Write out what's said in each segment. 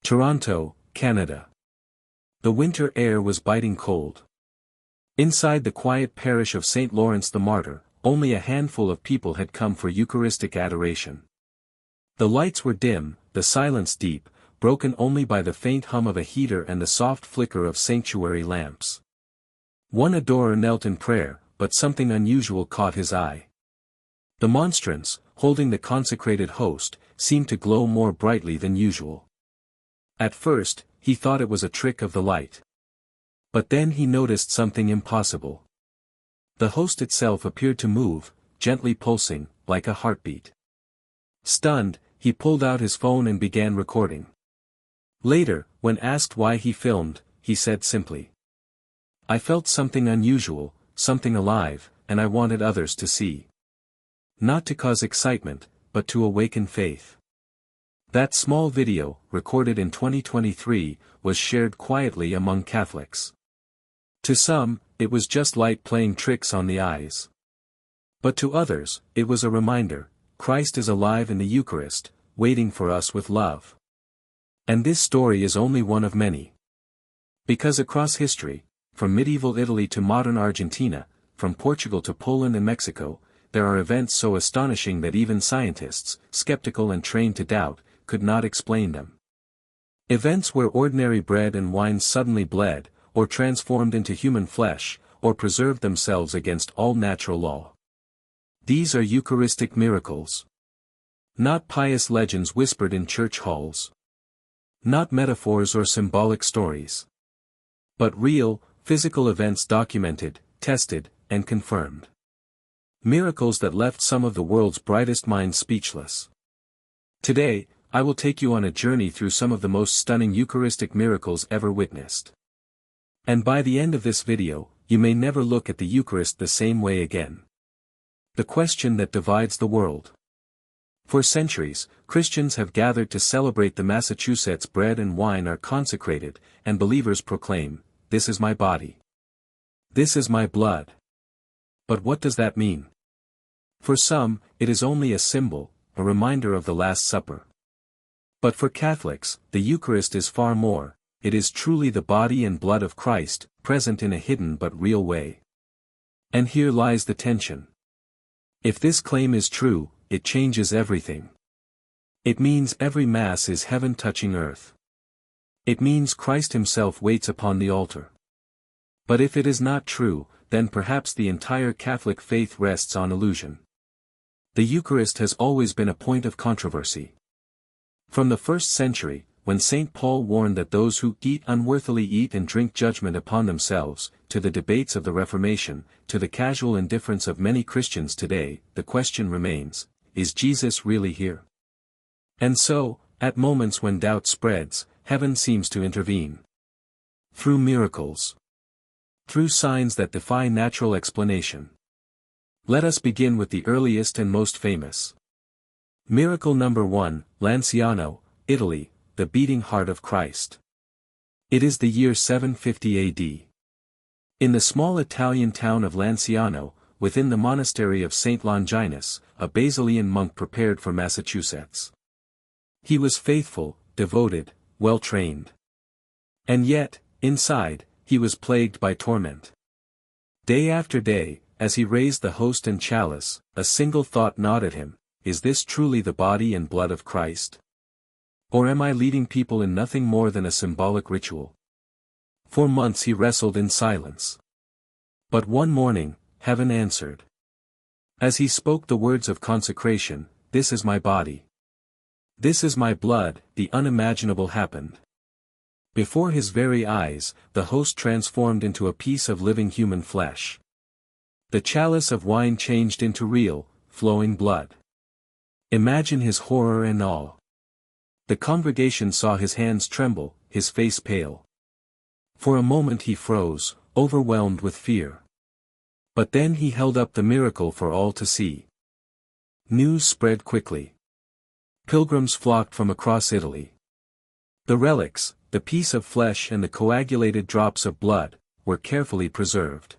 Toronto, Canada. The winter air was biting cold. Inside the quiet parish of St. Lawrence the Martyr, only a handful of people had come for Eucharistic adoration. The lights were dim, the silence deep, broken only by the faint hum of a heater and the soft flicker of sanctuary lamps. One adorer knelt in prayer, but something unusual caught his eye. The monstrance, holding the consecrated host, seemed to glow more brightly than usual. At first, he thought it was a trick of the light. But then he noticed something impossible. The host itself appeared to move, gently pulsing, like a heartbeat. Stunned, he pulled out his phone and began recording. Later, when asked why he filmed, he said simply, "I felt something unusual, something alive, and I wanted others to see. Not to cause excitement, but to awaken faith." That small video, recorded in 2023, was shared quietly among Catholics. To some, it was just light playing tricks on the eyes. But to others, it was a reminder, Christ is alive in the Eucharist, waiting for us with love. And this story is only one of many. Because across history, from medieval Italy to modern Argentina, from Portugal to Poland and Mexico, there are events so astonishing that even scientists, skeptical and trained to doubt, could not explain them. Events where ordinary bread and wine suddenly bled, or transformed into human flesh, or preserved themselves against all natural law. These are Eucharistic miracles. Not pious legends whispered in church halls. Not metaphors or symbolic stories. But real, physical events documented, tested, and confirmed. Miracles that left some of the world's brightest minds speechless. Today, I will take you on a journey through some of the most stunning Eucharistic miracles ever witnessed. And by the end of this video, you may never look at the Eucharist the same way again. The question that divides the world. For centuries, Christians have gathered to celebrate the Massachusetts bread and wine are consecrated, and believers proclaim, "This is my body. This is my blood." But what does that mean? For some, it is only a symbol, a reminder of the Last Supper. But for Catholics, the Eucharist is far more, it is truly the body and blood of Christ, present in a hidden but real way. And here lies the tension. If this claim is true, it changes everything. It means every Mass is heaven touching earth. It means Christ himself waits upon the altar. But if it is not true, then perhaps the entire Catholic faith rests on illusion. The Eucharist has always been a point of controversy. From the 1st century, when St. Paul warned that those who eat unworthily eat and drink judgment upon themselves, to the debates of the Reformation, to the casual indifference of many Christians today, the question remains, is Jesus really here? And so, at moments when doubt spreads, heaven seems to intervene. Through miracles. Through signs that defy natural explanation. Let us begin with the earliest and most famous. Miracle number 1, Lanciano, Italy, the beating heart of Christ. It is the year 750 AD. In the small Italian town of Lanciano, within the monastery of St. Longinus, a Basilian monk prepared for Massachusetts. He was faithful, devoted, well-trained. And yet, inside, he was plagued by torment. Day after day, as he raised the host and chalice, a single thought gnawed at him, is this truly the body and blood of Christ? Or am I leading people in nothing more than a symbolic ritual? For months he wrestled in silence. But one morning, heaven answered. As he spoke the words of consecration, "This is my body. This is my blood," the unimaginable happened. Before his very eyes, the host transformed into a piece of living human flesh. The chalice of wine changed into real, flowing blood. Imagine his horror and awe. The congregation saw his hands tremble, his face pale. For a moment he froze, overwhelmed with fear. But then he held up the miracle for all to see. News spread quickly. Pilgrims flocked from across Italy. The relics, the piece of flesh and the coagulated drops of blood, were carefully preserved.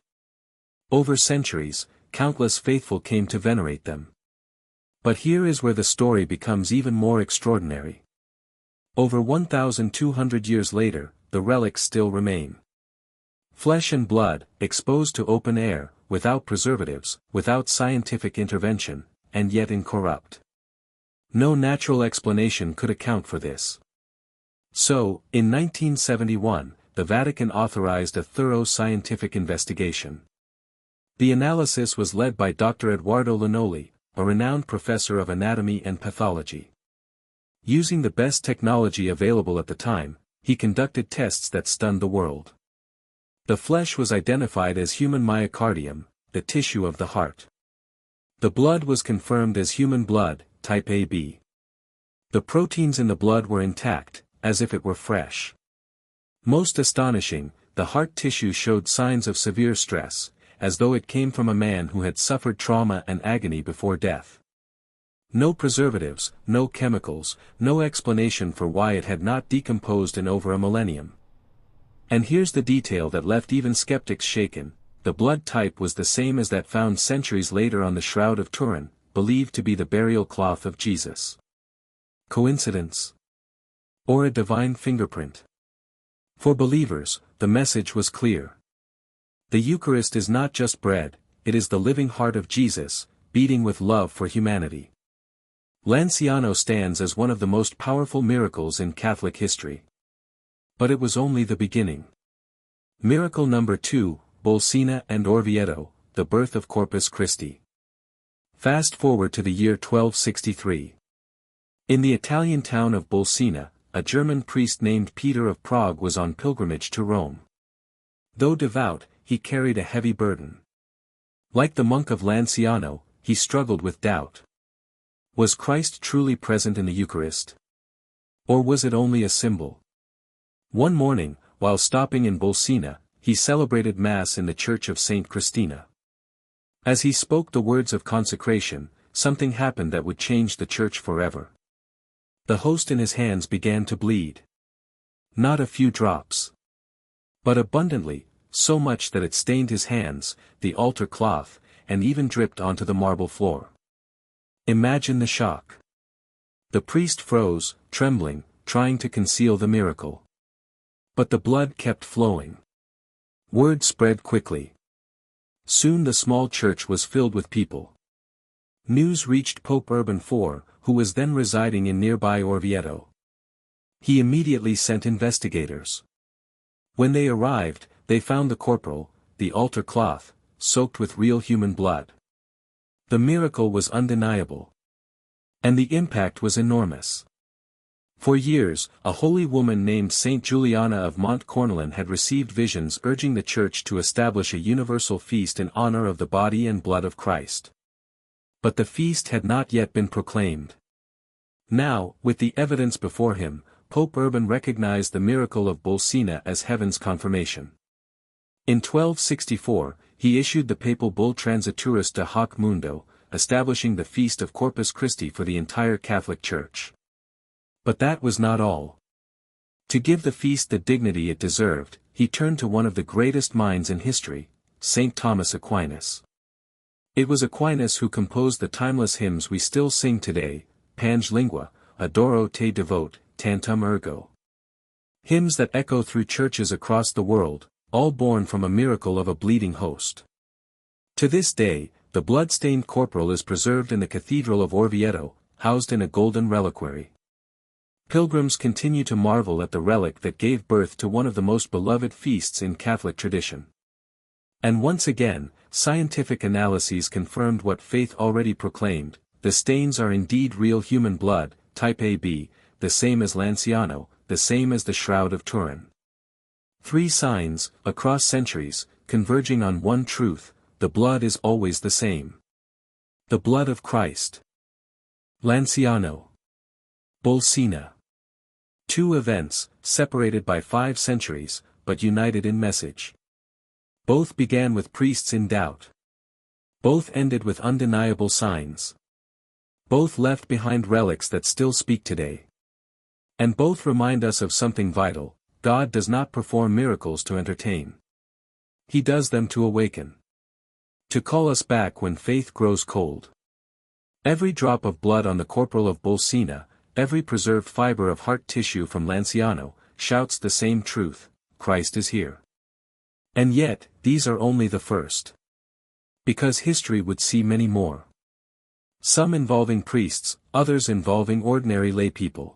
Over centuries, countless faithful came to venerate them. But here is where the story becomes even more extraordinary. Over 1,200 years later, the relics still remain. Flesh and blood, exposed to open air, without preservatives, without scientific intervention, and yet incorrupt. No natural explanation could account for this. So, in 1971, the Vatican authorized a thorough scientific investigation. The analysis was led by Dr. Edoardo Linoli, a renowned professor of anatomy and pathology. Using the best technology available at the time, he conducted tests that stunned the world. The flesh was identified as human myocardium, the tissue of the heart. The blood was confirmed as human blood, type AB. The proteins in the blood were intact, as if it were fresh. Most astonishing, the heart tissue showed signs of severe stress, as though it came from a man who had suffered trauma and agony before death. No preservatives, no chemicals, no explanation for why it had not decomposed in over a millennium. And here's the detail that left even skeptics shaken: the blood type was the same as that found centuries later on the Shroud of Turin, believed to be the burial cloth of Jesus. Coincidence? Or a divine fingerprint? For believers, the message was clear. The Eucharist is not just bread, it is the living heart of Jesus, beating with love for humanity. Lanciano stands as one of the most powerful miracles in Catholic history. But it was only the beginning. Miracle number 2, Bolsena and Orvieto, the birth of Corpus Christi. Fast forward to the year 1263. In the Italian town of Bolsena, a German priest named Peter of Prague was on pilgrimage to Rome. Though devout, he carried a heavy burden. Like the monk of Lanciano, he struggled with doubt. Was Christ truly present in the Eucharist? Or was it only a symbol? One morning, while stopping in Bolsena, he celebrated Mass in the Church of St. Christina. As he spoke the words of consecration, something happened that would change the church forever. The host in his hands began to bleed. Not a few drops, but abundantly, so much that it stained his hands, the altar cloth, and even dripped onto the marble floor. Imagine the shock. The priest froze, trembling, trying to conceal the miracle. But the blood kept flowing. Word spread quickly. Soon the small church was filled with people. News reached Pope Urban IV, who was then residing in nearby Orvieto. He immediately sent investigators. When they arrived, they found the corporal, the altar cloth, soaked with real human blood. The miracle was undeniable. And the impact was enormous. For years, a holy woman named Saint Juliana of Mont Cornelin had received visions urging the Church to establish a universal feast in honor of the body and blood of Christ. But the feast had not yet been proclaimed. Now, with the evidence before him, Pope Urban recognized the miracle of Bolsena as heaven's confirmation. In 1264, he issued the papal bull Transituris de Hoc Mundo, establishing the feast of Corpus Christi for the entire Catholic Church. But that was not all. To give the feast the dignity it deserved, he turned to one of the greatest minds in history, St. Thomas Aquinas. It was Aquinas who composed the timeless hymns we still sing today, Pange Lingua, Adoro te devote, Tantum ergo. Hymns that echo through churches across the world, all born from a miracle of a bleeding host. To this day, the blood-stained corporal is preserved in the Cathedral of Orvieto, housed in a golden reliquary. Pilgrims continue to marvel at the relic that gave birth to one of the most beloved feasts in Catholic tradition. And once again, scientific analyses confirmed what faith already proclaimed: the stains are indeed real human blood, type AB, the same as Lanciano, the same as the Shroud of Turin. 3 signs, across centuries, converging on one truth: the blood is always the same. The blood of Christ. Lanciano. Bolsena. 2 events, separated by 5 centuries, but united in message. Both began with priests in doubt. Both ended with undeniable signs. Both left behind relics that still speak today. And both remind us of something vital: God does not perform miracles to entertain. He does them to awaken. To call us back when faith grows cold. Every drop of blood on the corporal of Bolsena, every preserved fiber of heart tissue from Lanciano, shouts the same truth: Christ is here. And yet, these are only the first. Because history would see many more. Some involving priests, others involving ordinary laypeople.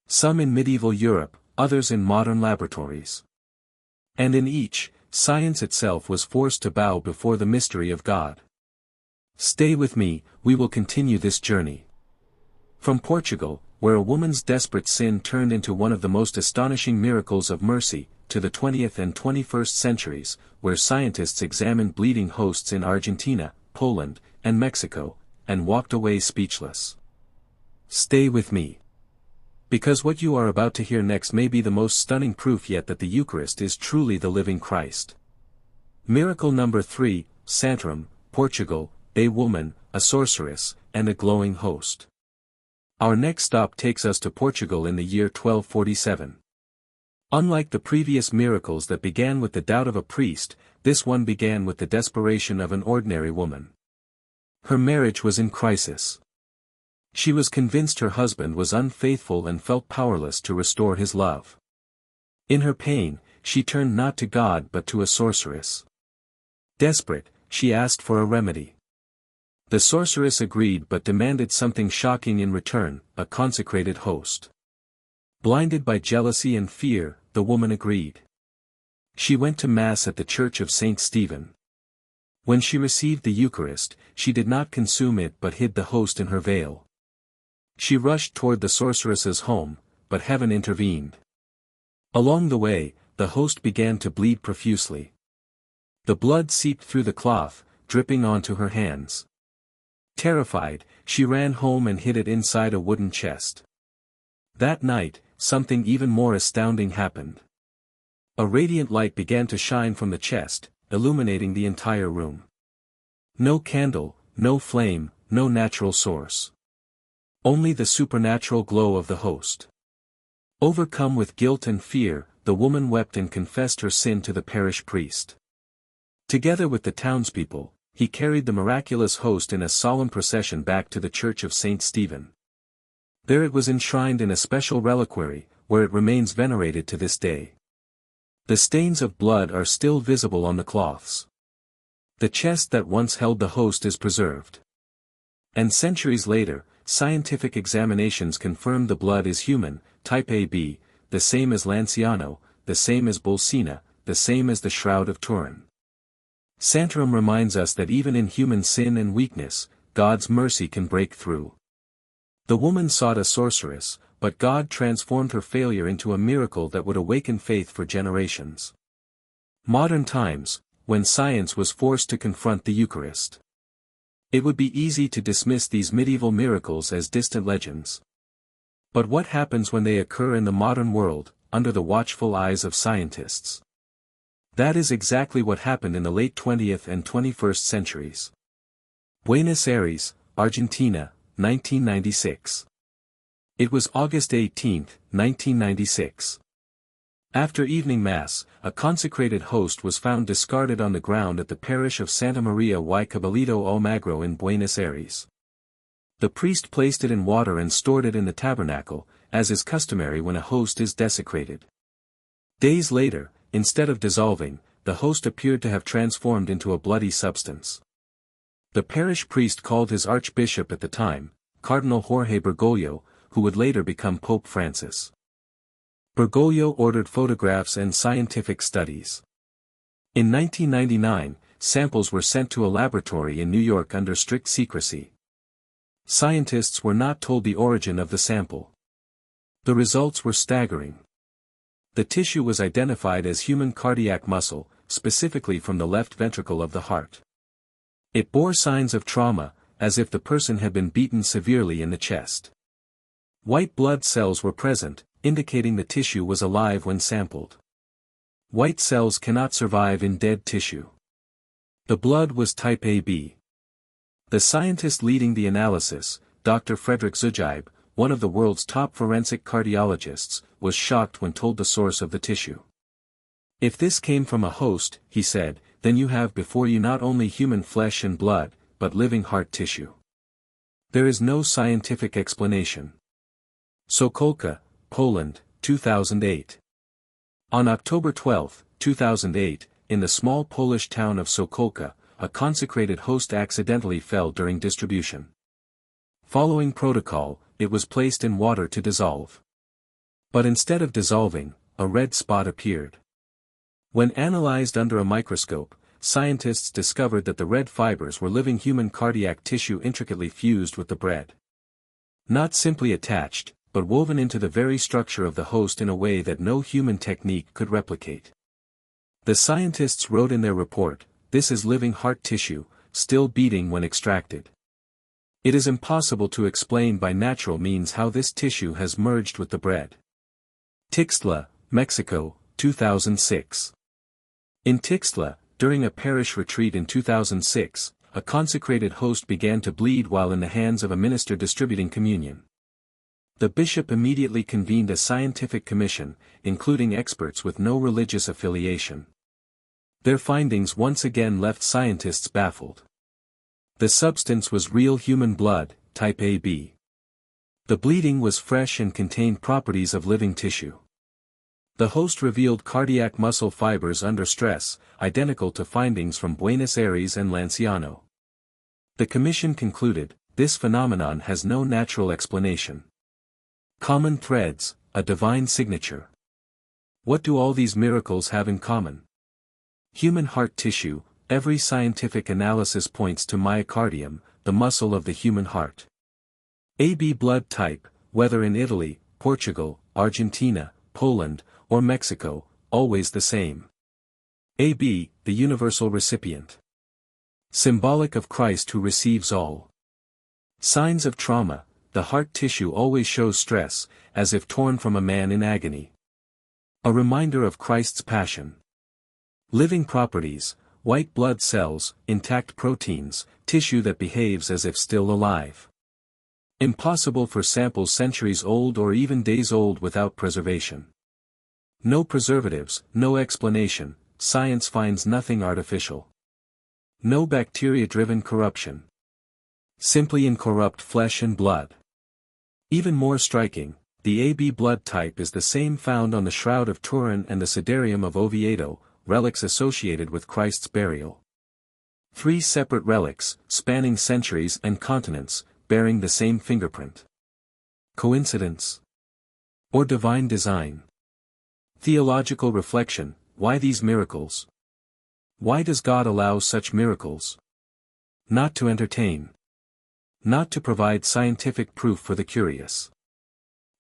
Some in medieval Europe, others in modern laboratories. And in each, science itself was forced to bow before the mystery of God. Stay with me, we will continue this journey. From Portugal, where a woman's desperate sin turned into one of the most astonishing miracles of mercy, to the 20th and 21st centuries, where scientists examined bleeding hosts in Argentina, Poland, and Mexico, and walked away speechless. Stay with me. Because what you are about to hear next may be the most stunning proof yet that the Eucharist is truly the living Christ. Miracle number 3, Santarém, Portugal, a woman, a sorceress, and a glowing host. Our next stop takes us to Portugal in the year 1247. Unlike the previous miracles that began with the doubt of a priest, this one began with the desperation of an ordinary woman. Her marriage was in crisis. She was convinced her husband was unfaithful and felt powerless to restore his love. In her pain, she turned not to God but to a sorceress. Desperate, she asked for a remedy. The sorceress agreed but demanded something shocking in return: a consecrated host. Blinded by jealousy and fear, the woman agreed. She went to Mass at the Church of St. Stephen. When she received the Eucharist, she did not consume it but hid the host in her veil. She rushed toward the sorceress's home, but heaven intervened. Along the way, the host began to bleed profusely. The blood seeped through the cloth, dripping onto her hands. Terrified, she ran home and hid it inside a wooden chest. That night, something even more astounding happened. A radiant light began to shine from the chest, illuminating the entire room. No candle, no flame, no natural source. Only the supernatural glow of the host. Overcome with guilt and fear, the woman wept and confessed her sin to the parish priest. Together with the townspeople, he carried the miraculous host in a solemn procession back to the Church of St. Stephen. There it was enshrined in a special reliquary, where it remains venerated to this day. The stains of blood are still visible on the cloths. The chest that once held the host is preserved. And centuries later, scientific examinations confirm the blood is human, type AB, the same as Lanciano, the same as Bolsena, the same as the Shroud of Turin. Santarém reminds us that even in human sin and weakness, God's mercy can break through. The woman sought a sorceress, but God transformed her failure into a miracle that would awaken faith for generations. Modern times, when science was forced to confront the Eucharist. It would be easy to dismiss these medieval miracles as distant legends. But what happens when they occur in the modern world, under the watchful eyes of scientists? That is exactly what happened in the late 20th and 21st centuries. Buenos Aires, Argentina, 1996. It was August 18, 1996. After evening Mass, a consecrated host was found discarded on the ground at the parish of Santa Maria y Caballito o Magro in Buenos Aires. The priest placed it in water and stored it in the tabernacle, as is customary when a host is desecrated. Days later, instead of dissolving, the host appeared to have transformed into a bloody substance. The parish priest called his archbishop at the time, Cardinal Jorge Bergoglio, who would later become Pope Francis. Bergoglio ordered photographs and scientific studies. In 1999, samples were sent to a laboratory in New York under strict secrecy. Scientists were not told the origin of the sample. The results were staggering. The tissue was identified as human cardiac muscle, specifically from the left ventricle of the heart. It bore signs of trauma, as if the person had been beaten severely in the chest. White blood cells were present, indicating the tissue was alive when sampled. White cells cannot survive in dead tissue. The blood was type AB. The scientist leading the analysis, Dr. Frederick Zugibe, one of the world's top forensic cardiologists, was shocked when told the source of the tissue. If this came from a host, he said, then you have before you not only human flesh and blood, but living heart tissue. There is no scientific explanation. Sokolka, Poland, 2008. On October 12, 2008, in the small Polish town of Sokolka, a consecrated host accidentally fell during distribution. Following protocol, it was placed in water to dissolve. But instead of dissolving, a red spot appeared. When analyzed under a microscope, scientists discovered that the red fibers were living human cardiac tissue intricately fused with the bread. Not simply attached, but woven into the very structure of the host in a way that no human technique could replicate. The scientists wrote in their report, "This is living heart tissue, still beating when extracted." It is impossible to explain by natural means how this tissue has merged with the bread. Tixtla, Mexico, 2006. In Tixtla, during a parish retreat in 2006, a consecrated host began to bleed while in the hands of a minister distributing communion. The bishop immediately convened a scientific commission, including experts with no religious affiliation. Their findings once again left scientists baffled. The substance was real human blood, type AB. The bleeding was fresh and contained properties of living tissue. The host revealed cardiac muscle fibers under stress, identical to findings from Buenos Aires and Lanciano. The commission concluded, this phenomenon has no natural explanation. Common threads, a divine signature. What do all these miracles have in common? Human heart tissue. Every scientific analysis points to myocardium, the muscle of the human heart. AB blood type, whether in Italy, Portugal, Argentina, Poland, or Mexico, always the same. AB, the universal recipient. Symbolic of Christ who receives all. Signs of trauma, the heart tissue always shows stress, as if torn from a man in agony. A reminder of Christ's passion. Living properties, white blood cells, intact proteins, tissue that behaves as if still alive. Impossible for samples centuries old or even days old without preservation. No preservatives, no explanation, science finds nothing artificial. No bacteria-driven corruption. Simply incorrupt flesh and blood. Even more striking, the AB blood type is the same found on the Shroud of Turin and the Siderium of Oviedo, relics associated with Christ's burial. 3 separate relics, spanning centuries and continents, bearing the same fingerprint. Coincidence? Or divine design? Theological reflection, why these miracles? Why does God allow such miracles? Not to entertain. Not to provide scientific proof for the curious.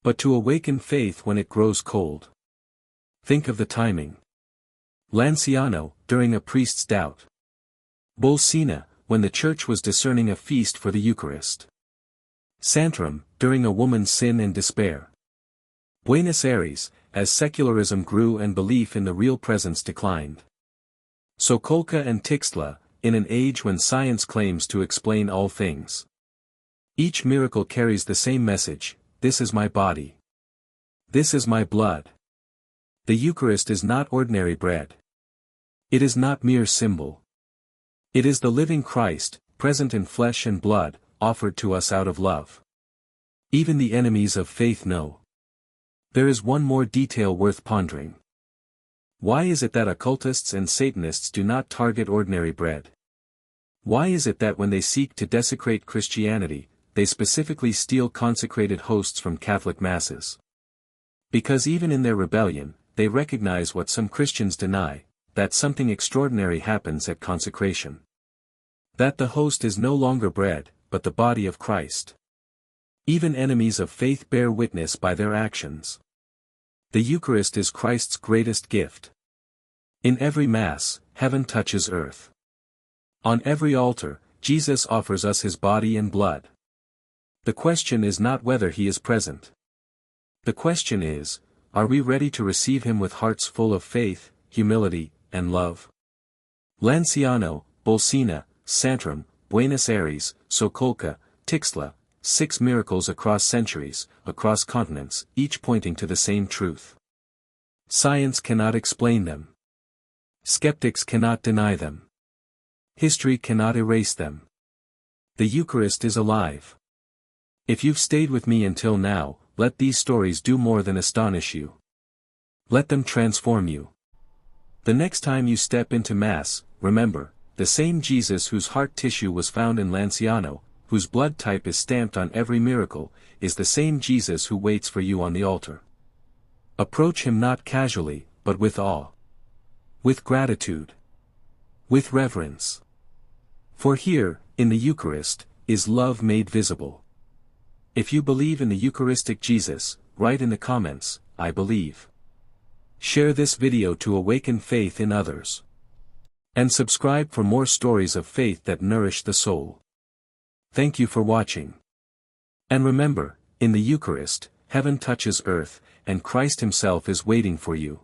But to awaken faith when it grows cold. Think of the timing. Lanciano, during a priest's doubt. Bolsena, when the church was discerning a feast for the Eucharist. Santrum, during a woman's sin and despair. Buenos Aires, as secularism grew and belief in the real presence declined. Sokolka and Tixtla, in an age when science claims to explain all things. Each miracle carries the same message, this is my body. This is my blood. The Eucharist is not ordinary bread. It is not mere symbol. It is the living Christ, present in flesh and blood, offered to us out of love. Even the enemies of faith know. There is one more detail worth pondering. Why is it that occultists and Satanists do not target ordinary bread? Why is it that when they seek to desecrate Christianity, they specifically steal consecrated hosts from Catholic masses? Because even in their rebellion, they recognize what some Christians deny, that something extraordinary happens at consecration. That the host is no longer bread, but the body of Christ. Even enemies of faith bear witness by their actions. The Eucharist is Christ's greatest gift. In every Mass, heaven touches earth. On every altar, Jesus offers us his body and blood. The question is not whether he is present. The question is, are we ready to receive him with hearts full of faith, humility, and love? Lanciano, Bolsena, Santrum, Buenos Aires, Sokolka, Tixtla, 6 miracles across centuries, across continents, each pointing to the same truth. Science cannot explain them. Skeptics cannot deny them. History cannot erase them. The Eucharist is alive. If you've stayed with me until now, let these stories do more than astonish you. Let them transform you. The next time you step into Mass, remember, the same Jesus whose heart tissue was found in Lanciano, whose blood type is stamped on every miracle, is the same Jesus who waits for you on the altar. Approach him not casually, but with awe. With gratitude. With reverence. For here, in the Eucharist, is love made visible. If you believe in the Eucharistic Jesus, write in the comments, I believe. Share this video to awaken faith in others. And subscribe for more stories of faith that nourish the soul. Thank you for watching. And remember, in the Eucharist, heaven touches earth, and Christ himself is waiting for you.